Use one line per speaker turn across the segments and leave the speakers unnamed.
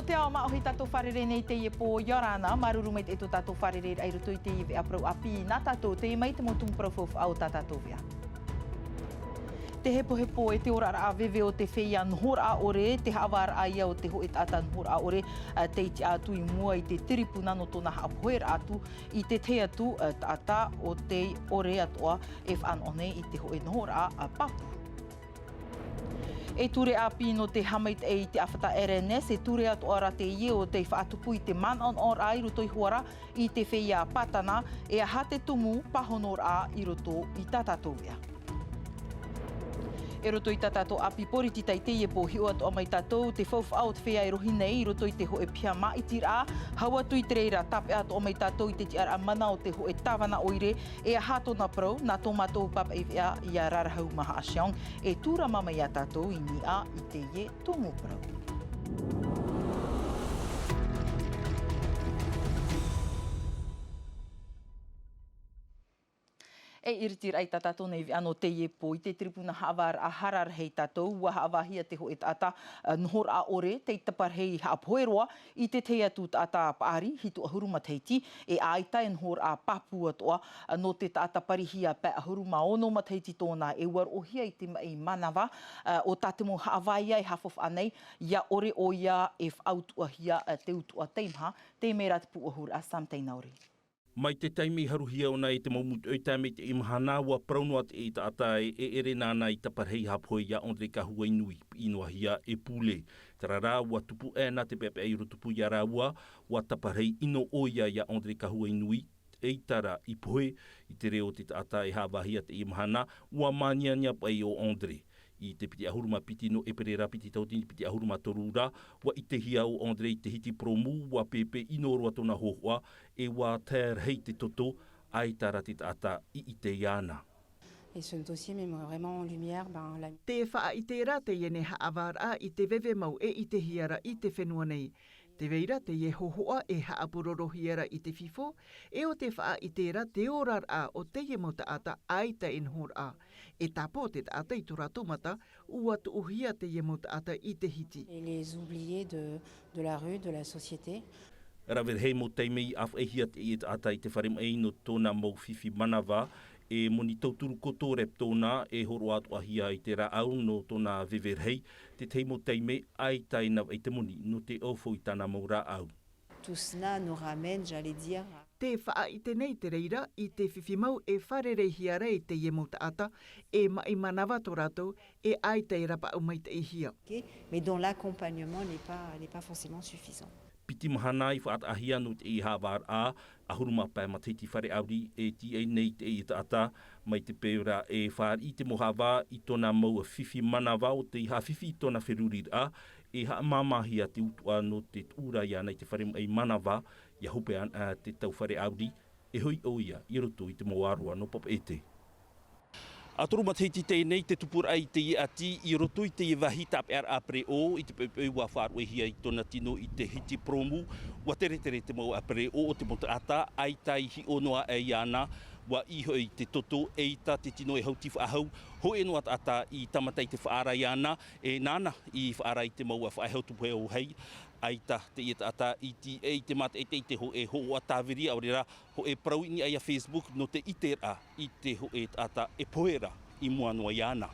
te ao maohi tato wharere nei te po Yorana, marurumait e to tato wharere ai roto i te iwi aprau api nā tato te mai te motum profof au tatatovia. Te hepo e te ora a vewe o te whea nhora ore, te hawar aia o te hoet ata nhora ore, te iti atu i mua i te tiripuna no tona hapoer atu, i te te atu ata o te ore atoa e whanone i te hoe nhora a papu. E ture api no te hamait e te awhata RNS, e ture atu ora te ie o te whaatupu i te manon ora i roto i huara i te whea patana, e a hate tumu pahonor a i roto i tatatovia. E roto i tatato api poritita i te ie po hiu atu o mai tatou, te whauwhao te whea e rohi nei i roto i te hoe pia maitir a, hau atu i te reira tape atu o mai tatou i te tiara mana o te hoe tawana oire, e a hatona prau, nā tō mātou papa i whea i a rarahau maha asiong, e tūra mama i a tatou i ni a i te ie tōmu prau. E iritir ai tatato nei ano te ie po i te tripuna hawar a harar hei tatou, ua haawahia te hoe tata nhor a ore, te taparhei haapoeroa, i te te atu tata paari, hitu ahuruma teiti, e aita e nhor a papu atoa, no te tata parihia pe ahuruma ono mateiti tōna, e war ohia i te mai manawa, o tatemo haawahia e hafof anei, ia ore o ia e whautuahia te utua teimha, te mera te puahur a samteinauri.
Mai te taimi haruhia ona i te maumutu o taimi te mahana ua praunoat e ta atai e ere nana i taparhei hapoi ia Andre Kahua Inui inoahia e pule. Tarara ua tupu e na te pepe eiro tupu ia raua ua taparhei ino oia ia Andre Kahua Inui e tara i poe i te reo te atai hawahia te mahana ua maniania pai o Andre. I te piti ahuruma piti no e perera piti tautini piti ahuruma torura, wa i te hia o Andre i te hiti promu, wa pepe ino roa tona hohua, e wa ter hei te toto, ai tara te ata i te iana.
Et ce dossier met vraiment en lumière la...
Te wha i te ra te iene haawara i te vewe mau e i te hiara i te whenua nei. Te veira te ie hohoa e haapuroro hiera i te fifo, e o te wha i te ra te orar a o te ie mo ta ata ai ta inhor a. E tapo te ata i tura tomata, ua tu uhia te ie mo ta ata i te hiti.
Et les oubliés de la rue, de la société.
Rawer hei mo teimei af e hia te i te ata i te wharem ei no tōna mau fifi manawa, e moni tauturu koto rep tōna e horo atu ahia i te ra au no tōna veverhei, te teimo teime ai taina i te moni no te ofo i tāna mau ra au.
Tout cela nous ramène, j'allais dire...
Te wha i te nei te reira i te whiwhimau e wharere hiara i te iemo taata e mai manawa tō rātou e ai te rapa au mai te hia.
Mais dont l'accompagnement n'est pas forcément suffisant.
Piti mahana i whaat ahia no te i hawar a, ahuruma pai matiti whare auri e ti ei nei te i taata mai te peura e whaar i te mohawa i tōna maua whiwhi manawa o te iha whiwhi i tōna whirurir a, e haa mamahia te utua no te ura ia nei te whare mai manawa, ia hope an te tau whare auri, e hoi oia i roto i te moarua no pop ete. A toro matiti te nei te tupura ai te i ati i roto i te i wahi tape ar apre o i te pepe ua whaarua hia i tona tino i te hiti promu ua tere te mau apre o te mota ata ai tai hi onoa e iana wa iho i te toto e ita te tino e hauti whaahau ho e noa ata i tamatai te whaara iana e nana i whaara i te mau a whaahautu pue o hei aita te ieta ata i te mata e te ho e ho a tāwiri aurera ho e prauini ai a Facebook no te itera i te ho e ata e poera i mua noa iana.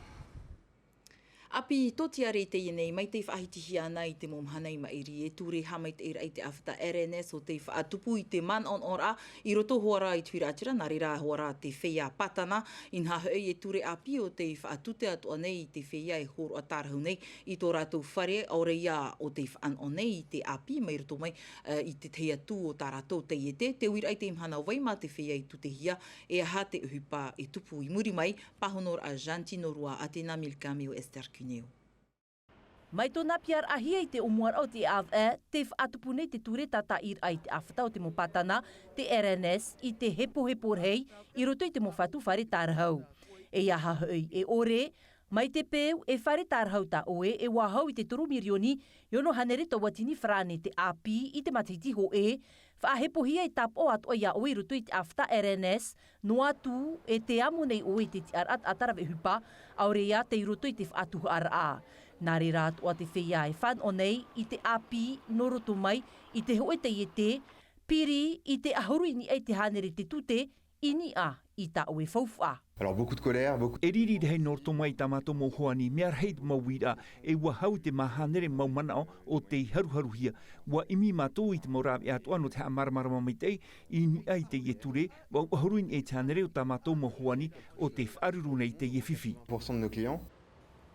Api toti are te ienei, mai te whaahitihi ana i te momhana i mairi e ture hamait e rei te awhata RNS o te whaatupu i te man on ora i roto hoara i tuira atira, nari rā hoara te whea patana, in hahoi e ture api o te whaatute atu anei i te whea e horo a tārahu nei i tō rātou whare, aure ia o te whaan o nei i te api, mai roto mai i te te atu o tā rātou te iete, te uira i te imhana wai mā te whea i tute hia, e aha te uhupa e tupu i muri mai, pahonor a Jantino Rua a te Namilkami o Esther Cuneo.
Mai tōna piar ahia i te umuar au te AVE, te whaatupunei te ture tata ir ai te awhata o te mopatana, te RNS, i te hepo rei, i roto i te mowhatu whare tarahau. E aha hui, e ore, Mai te peu e whare tarhau ta oe e wahau I te 3 milioni iono hanerito watini frane te api I te matiti ho e whaahepohia I tap o atoa ia oe rutu I te afta RNS noa tu e te amu nei oe te arat atarawe hupa aure ia te rutu I te whaatu ara. Nāre rā atoa te whia e whan o nei I te api no roto mai I te hoe te iete piri I te ahuru ini ei te hanere te tute ini a I ta oe faufa.
Alors beaucoup de colère, beaucoup.
E riri hei norto mai tamato mo hoani mea heit mawira e wahau te mahanere maumana o te haruharuhia. Wa imi mato I te morawi atoa no te hamaramara mamitei I ai te ieture wa uharuin e te hanere o tamato mo hoani o te wharuru nei te iefifi.
% de nos clients.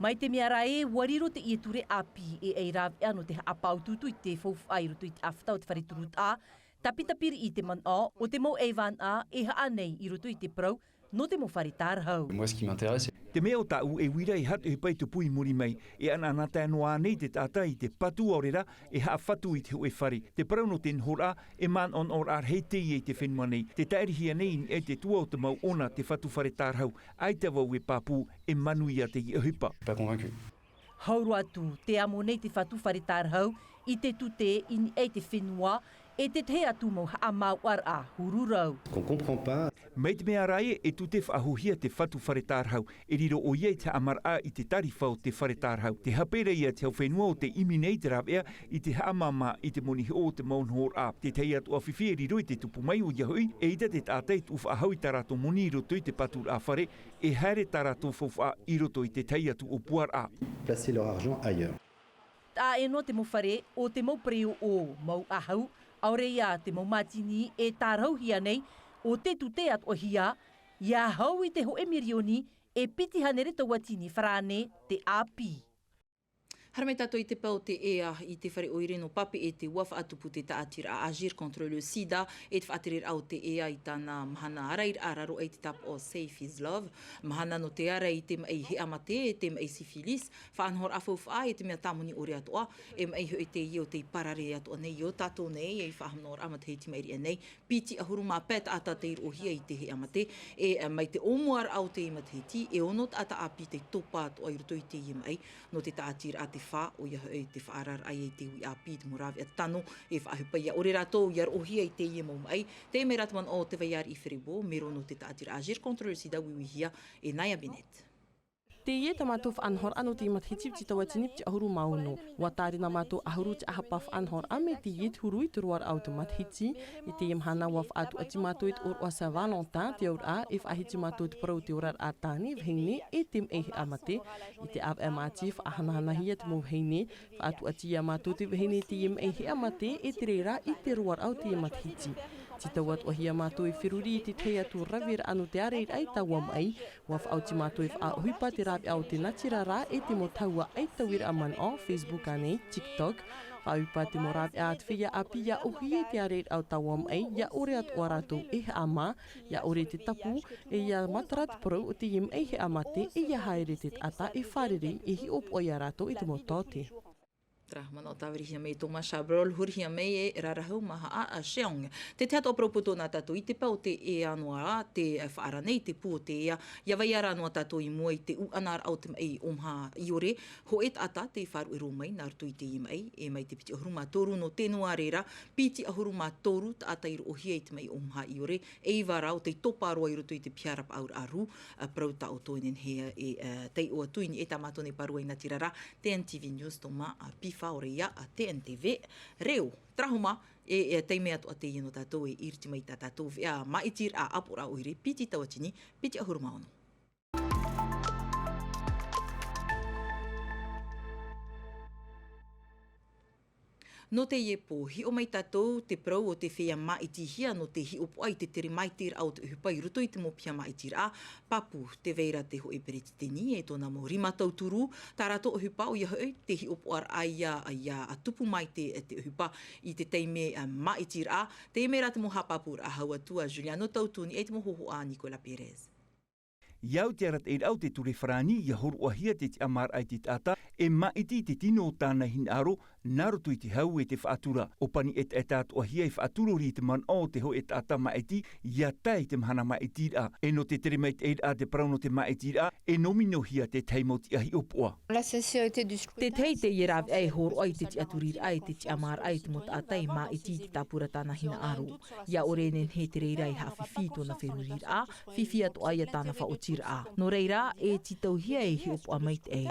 Mai te mea rae, wariro te ieture api e ei rawe anu te apau tutu I te fauwhai rutu I te afta o te whariturut a, tapitapiri I te man a, o te mo eivan a, e haa nei I rutu I te prau, no te mo whare tarhau.
Moi, ce qui m'intéresse,
Te mea o tau e wira I hatu he pai te pui muri mai, e ananata anoa nei te tata I te patu orera e haa whatu I te hoe whare. Te parau no te nhora e man on or ar hei te I te whenua nei. Te tairihia nei e te tua o te mau ona te whatu whare tarhau, ai te wau e papu e manu ia te I ahupa.
pas convaincu.
Hauru atu, te amo nei te whatu whare tarhau, I te tute ini ei te whenua, e te te atu mo haa mau ar a hururau.
On comprend pas.
Mei te mea rae e tu te whaahuhia te whatu whare tarhau, e riro o iei te amar a I te tariwhau te whare tarhau. Te hapere ia te au whenua o te imi nei te rawea I te haamama I te moni o te maunhor a. Te tei atu a whiwhi e riro I te tupu mai o Yahui, e ita te tātei tu whaahau I tarato moni I roto I te patur a whare, e haere tarato whawha I roto I te tei atu o puar a.
Placer leur argent ailleurs.
Tā e no te mo whare o te mau preo o mau ahau, aure ia te mau matini e tarhau hia nei, o te tute at o hia, ia hau I te ho e mirioni e piti hanere tau watini whrane te api.
Haramai tātou I te pau te ea I te whare oire no papi e te wafa atupu te taatira a agir contre le sida e te whaaterir au te ea I tāna mahana arair araro e te tap o Safe is Love. Mahana no te ara I te mai he amate e te mai sifilis. Whaanhor awhauwha e te mea tāmoni ore atoa e mai hoi te i o te parare atoa nei o tātou nei e whahamnor amate hei te mairi nei. Piti ahuru mā pēta ata te ir ohia I te he amate e mai te omuar au te imate hei e onot ata api te topa atoa I roto I te i mai no te taatira a te wha o ia e te whaarar ai e te ui api te morawi at tano e whaahupa ia ore rato iar ohia I te i mau mai te me rataman o te vaiar I whiribo mero no te taatira agir contre le sida wiwihia e Naya Binet.
Te ie ta mātou whaanhor anu te imatiti pti tawa tinip ti ahuru mauno. Wa tāri na mātou ahuru ti ahapa whaanhor ame te ie hurui te ruar au te matiti. I te imhana wa whaatu ati mātou it or o sa Valentin te aur a if ahiti mātou te parau te orar a tāni vheine e tem ehi amate. I te av e māti whahanahana hia te mou heine. Whaatu ati ia mātou te vheine te im ehi amate e te reira I te ruar au te imatiti. Ti tawat o hia mātou I whiruri I te tei atu rawir anu te areir ai tawam ai. Wa whaauti mātou I whaahuipa te rapi au te natira rā e te mo taua ai tawir aman o Facebook anei, TikTok. Whaahuipa te mo rapi a te whia api ia uhi e te areir au tawam ai. Ia ore atu aratou e he ama, ia ore te tapu e ia matarat parau o te im e he amate e ia haere te ata e wharere e hi op o ia ratou I te mo tote.
Mana o tāwiri hia mei tō masha brol huri hia mei e rarahau maha a sheong. Te te ato apropoto nā tātou I te pau te e anoa te whaara nei te pū te ea. Ia vai ara anoa tātou I mua I te uanar au te mai omha I ore. Ho et ata te wharu e romai nā rutu I te I mai. E mai te piti ahuru mā toru no tēnua rera. Piti ahuru mā toru ta ata I ohia I te mai omha I ore. E iwa rau te toparoa I rutu I te piarap aur aru. Prau ta o toinen hea e tei o tuini e tamatone parua I natirara. TNTV News tō mā a whaore ia a TNTV reo trahuma e teime atu a te ino tātou e iriti mai tā tātou a maitir a apura oire piti tawatini piti ahuru maono. No te iepo, hi o mai tātou te prau o te whea maitihia no te hi opo ai te tere maitir au te uhupai ruto I te mo pia maitir a papu te veira te ho e pereti teni e tōna mo rima tau turu tā rato uhupa o ia hoi te hi opo ar aia a tupu mai te uhupa I te teime maitir a te ime rata mo hapapur a haua tua Juliano Tautuni e te mo hoho a Nicola Perez.
Iau te arat e au te ture whrani ia horu ahia te te amar ai te tata e maiti te tino o tāna hin aro Naro tui te hau e te whaatura. O pani e tātua hia e whaaturo ri te man o te ho e tāta maiti, ia tai te mahana maiti a. E no te tere mait e a te prauno te maiti a, e nomino hia te taimoti ahi opoa.
Te tei te ierav e horo ai te ti aturir ai te ti amar ai te mot atai maiti te tapura tāna hina aro. Ia ore nen he te reira i hawhiwhi tōna whirurir a, whiwhi atu ai a tāna whaotir a. No reira e ti tau hia e hi opoa mait e.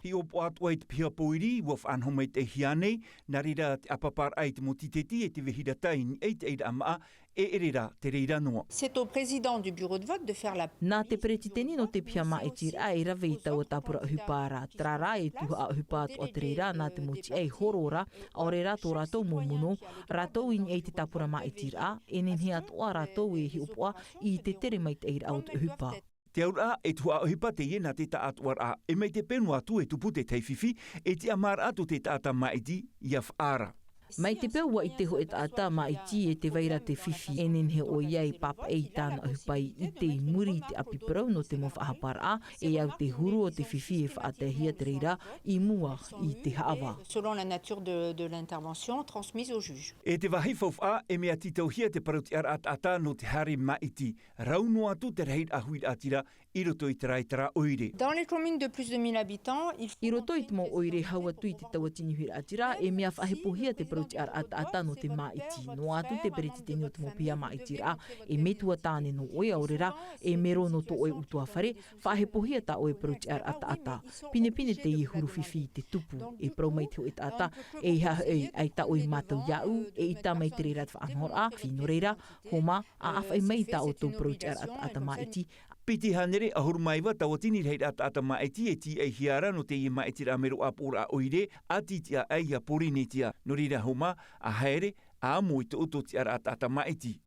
Hi opoa atu ai te pia poiri, waf anho mait e hianei, nā reira te apapar ai te motiteti e te vehira tai ni e te eira amaa, e erera te reira noa.
C'est au président du bureau de vote de faire la...
Nā te peretiteni no te pia maetir a e rawe i tau a tapura ahupara. Trara e tuha ahupa atu a te reira nā te moti e horora, aore rato rato momono, rato in e te tapura maetir a, e nenhi atoa rato e hi opoa i te tere mai te eira au te ahupa.
Te aura e tua ahipa te iena te ta atuar a, e mei te penu atu e tupu te teififi, e te amar atu te tata maiti i ara.
Mai te peua i te ho e tata maiti e te veira te whiwhi, e nen he o iei papa e tāna ahupai i te muri te apiparau no te mawhahapar a, e au te huru o te whiwhi e whaatehia te reira i mua i te hawa.
Selon la nature de l'intervention transmise au juge.
E te wahi fauf a, e mea titau hia te parauti ar ata no te hari maiti. Rauno atu te reit ahuid atira, i roto i te raitara oire.
Dans les communes de plus de 1000 habitants,
I roto i te mo oire haua tui te tawatini huira atira, e mea whahepohia te parauti ar ata no te maiti. No atu te peretiteni o te mo pia maiti ra, e metua tāne no oe aurera, e mero no to oe utua whare, whahepohia ta oe parauti ar ata. Pine te i huru whiwhi te tupu, e praumai te o e tata, e iha ai ta oe mātau iau, e i ta mai te reira te whaanhor a, whino reira, homa, a awhai mai ta o tō parauti ar ata maiti.
Piti hanere ahuru maiwa tawatini rei ata maiti e ti e hiara no te i maiti ra mero apura oire ati tia ai a porine tia no rira homa a haere a amoi te oto ti ara ata maiti.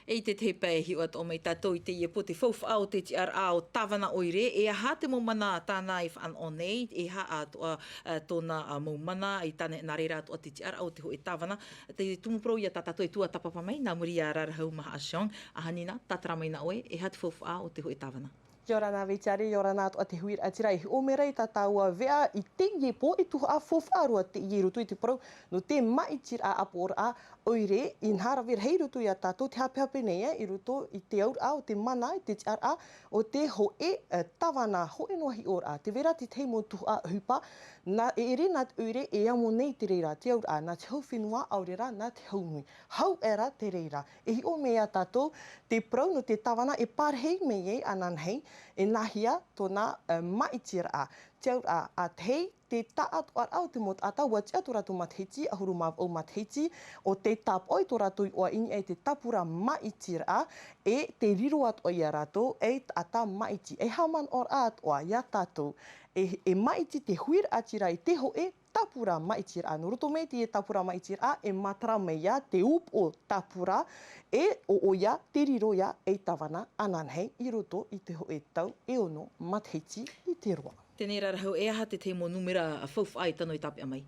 E te te pai hiwat o mai tātou i te ie po te whauwha o te ti ar a o tawana oire, e aha te momana tāna i whan o nei, e ha a tōna momana i tāne nā reira atua te ti ar a o te ho e tawana. Te tumuprou i a tātou e tua tapapa mai, nā muri a rarahau maha a Siong, a hanina, tātara mai na oe, e ha te whauwha o te ho e tawana.
Iora nā veitiare, iora nā atua te huir atira i o mera i tātaua vea i te ie po e tuha a whawharua te ie rutu i te parau no te maitir a apora a oire i nhara vera hei rutu i a tātou te hapehape nei i rutu i te aur a o te mana i te tiar a o te ho e tawana ho e noahi ora a. Te vera te teimo tuha a hupa na e ere nā te ure e amo nei te reira te aur a nā te hau whenua aurera nā te hau nui. Hau era te reira. E hi o mea tātou te parau no te tawana e pārhei mei e anan hei e nahia tōna maitira a. Te aur a te te taatu ar au te mot ata wati atu ratu mathiti, ahuru mav au mathiti, o te tap oi tō ratu i oa ini e te tapura maitira a, e te riro atu i a ratu, e ata maiti. E haman or atu oa ia tātou, e maiti te huir atira i te ho e tapura maitira a. No roto mei te e tapura maitira a, e matara mei a te up o tapura, e o oia te riro ia e tawana ananhei i roto i te ho e tau e ono mathiti i te roa.
Tēnei rarahau, e aha te teimo numera whauwha ai tano i tapia mai?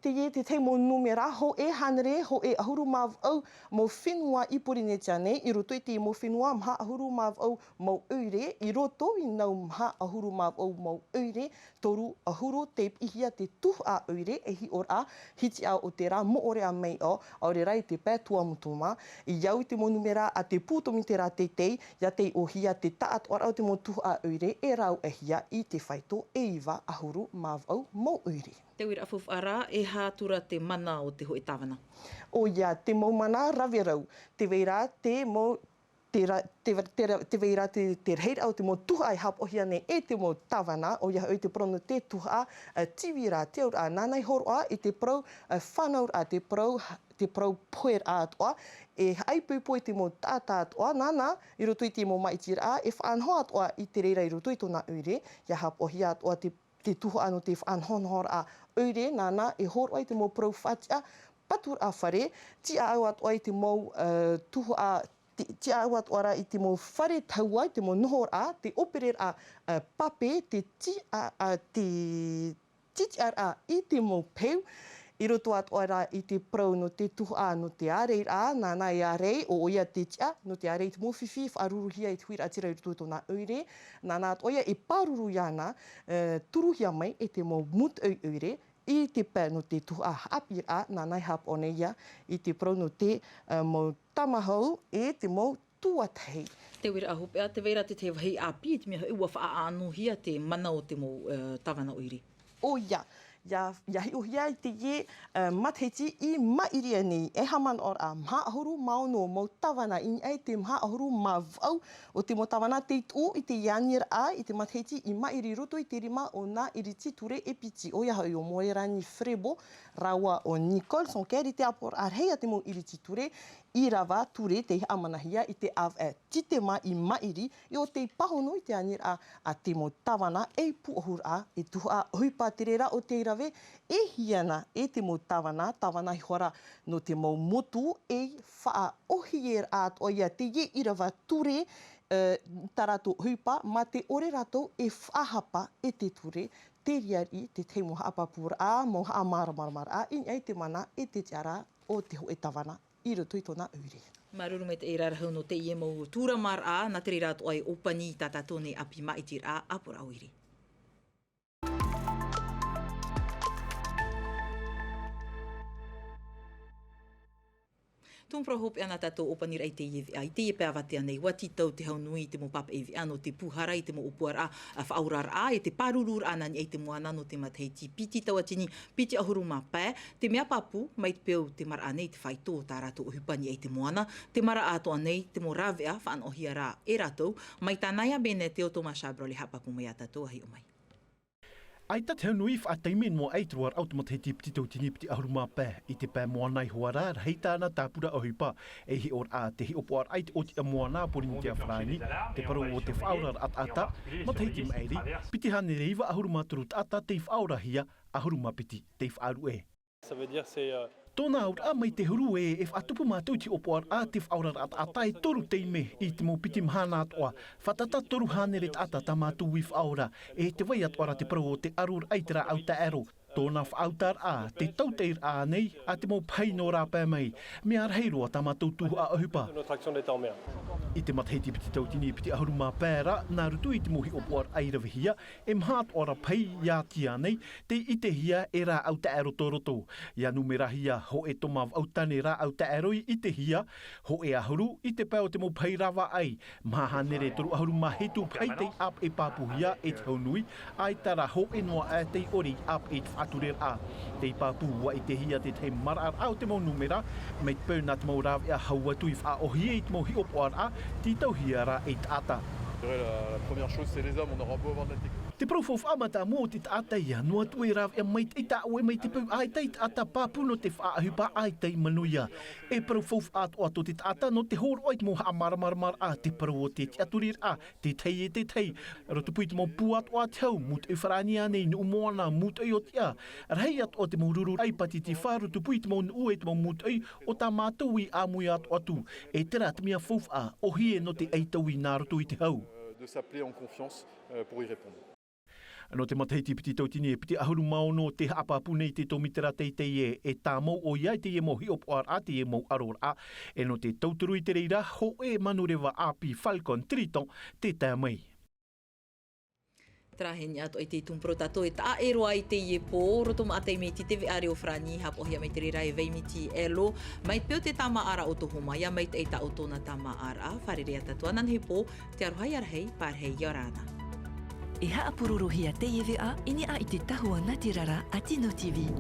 Te ie te teimo numera, ho e hanere, ho e ahuru mav au mo whenua i porinetia nei, i roto i te mo whenua mha ahuru mav au mo ure, i roto i nau mha ahuru mav au mo ure, toru ahuru te ihia te tuh a ure, e hi ora, hiti a o te rā, mo ore a mei o, aure rai te pētua mutuma, i iau te mo numera a te pūtomi te rā te tei, ia te ohia te taat or au te mo tuh a ure, e rau e hia i te whaito e iwa ahuru mav au mo ure.
Te wira awhawhara, e hātura te mana o te ho e tawana?
O ia, te maumana rawerau. Te weira te mo te weira te reira au te mo tuha ai hap ohia nei e te mo tawana, o ia oi te prono te tuha tiwira te aur a nanai horo a i te prau whanaur a te prau poer a atoa, e aipuipo i te mo tata atoa, nana i roto i te mo maitira a, e whaanho atoa i te reira i roto i tōna ure, ia hap ohia atoa te tuha anu te whaanhonhor a ure, nana e horo ai te mo prau whatia, patur a whare, tia au atoa i te mo tuha a tia au atoara i te mo whare taua, i te mo nohor a, te operer a pape, te titiar a i te mo peu, i roto atoara i te prau no te tuha no te arei a, nana e arei, o oia te tia, no te arei te mo whiwhi, whaaruruhia i te huira atira i roto tōna ure, nana atoia e pāruru iana, turuhia mai e te mo mut au ure,
I te pē no te tuha hapi a nanai hap o neia I te pro no te mo tamahau e te mo tuatahi.
Te wera aho pea, te wera te wahi api, te mea ua whaaanohia te mana o te mo tawana oiri.
O ia, ia hi ohia I te ye matheti I mairia nei e haman or a maha ahuru maono mo tawana I ai te maha ahuru mavau o te mo tawana te tu I te yanir a I te matheti I mairi roto I te rima o nā iriti ture e piti o ia hoi o moerani frebo rawa o Nicole son keri te apor arhea te mo iriti ture I rawa ture te amanahia I te av e titema I mairi I o te pahono I te anir a te mo tawana e puohur a e tuha huipa te rera o te rave e hiana e te mo tawana I hora no te mo motu e wha ohi e at o ia te ye I rawa ture tarato huipa ma te ore rato e whahapa e te ture te riari te te mo haapapura a mo haamara a I ai te mana e te tiara o te ho e tawana I roto I tōna ure.
Maruru me te e rarahau no te ie mo tūramar a, nā te rirato ai opani tātātou nei api maitir a apura oiri. Tūmpra hope ana tātou opanir ai te iewe ai. Te iepe awatea nei, wati tau te haunui te mo papa ewe ano, te puhara I te mo upuara a whaurar a, e te parurur ana ni ai te moana no te matheiti. Piti tau atini, piti ahuru mā pē, te mea papu, mai te peo te mara anei te whaitō tā rātou uhupani ai te moana, te mara ato anei, te mo rawea, whaanohia rā e rātou, mai tānaia bene te o Thomas Shabro le hapapu mai a tātou ahi o mai.
Ai ta te hanui whaataimen mo eitruar automat hei te piti tau tini piti ahuruma pē I te pē moanai hoara hei tāna tāpura ohipa e hi or a te hi opoar ai te oti a moana porini te awharani te paro o te whaurar at ata mat hei te maeri piti hane reiwa ahuruma turu ata te whaura hia ahuruma piti te whaaru e.
Ça veut dire c'est
Tōna aura mai te huru e whatupu mātou te opoar a te whaurar at ata e toru teime I te mo piti mahana atoa. Whatata toru haneret ata ta mātou I whaura e te wai atoara te parau o te arur aitara au ta ero. Tōna whaautar a te tauteir a nei a te mo pai no rā pē mai. Me ar heiroa ta mātou tuhu a ahupa.
notre action d'état en mer.
I te matheiti piti tautini piti ahuruma pēra, nā rutu I te mohi opoar airawihia, e mhaat ora pai ia tia nei, te ite hia e rā au ta ero toroto. Ia numerahia ho e tomav au tane rā au ta ero I te hia, ho e ahuru I te pēo te mo pai rawa ai. Maha nere toru ahuruma hetu pai te ap e papuhia e te haunui, ai tara ho e noa e te ori ap e te whaturer a. Te papu wa I te hia te te mara au te mo numera, mei te pēo nā te mo rawa haua tui wha ohia I te mo hi opoar a, Tito hiara e tata.
La première chose c'est les hommes, on aura beau avoir de la technique.
Te profof amata mo te tata ia, noa tue rav e mai te ta oe mai te pau ai teit ata papuno te whaahupa ai tei manuia. E profof ato ato te tata no te hor oit mo haamaramarmar a te paro o te tiaturir a, te tei e te tei. Roto pui te mo puat o atau, mut e wharani anei no moana mut e o tia. Rei ato o te mo rurur ai pati te wharu tu pui te mo ue te mo mut e o ta mātou I amui ato atu. E tera te mea fof a, o hie no te eitau I nā roto I te hau.
De s'appeler en confiance pour y répondre.
No te matheiti piti tautini e piti ahuru maono te haapapu nei te tomitera teitei e tā mou o iai te e mo hi opoar a te e mo aror a. E no te tauturu I te reira ho e manurewa api Falcon Triton te tā mai.
Traheni ato ai te tumpro tato e ta ero ai te ie pō, roto ma atai me ti tewe are o frani, hapo hia mai te rira e veimiti elo, mai peo te tama ara o toho mai, mai te eita o tōna tama ara, wharerea tatua nan he pō, te arohai arhei, parhei iorana.
E haapururu hia te iewe a, ini a I te tahua Ngati Rara a Tino TV.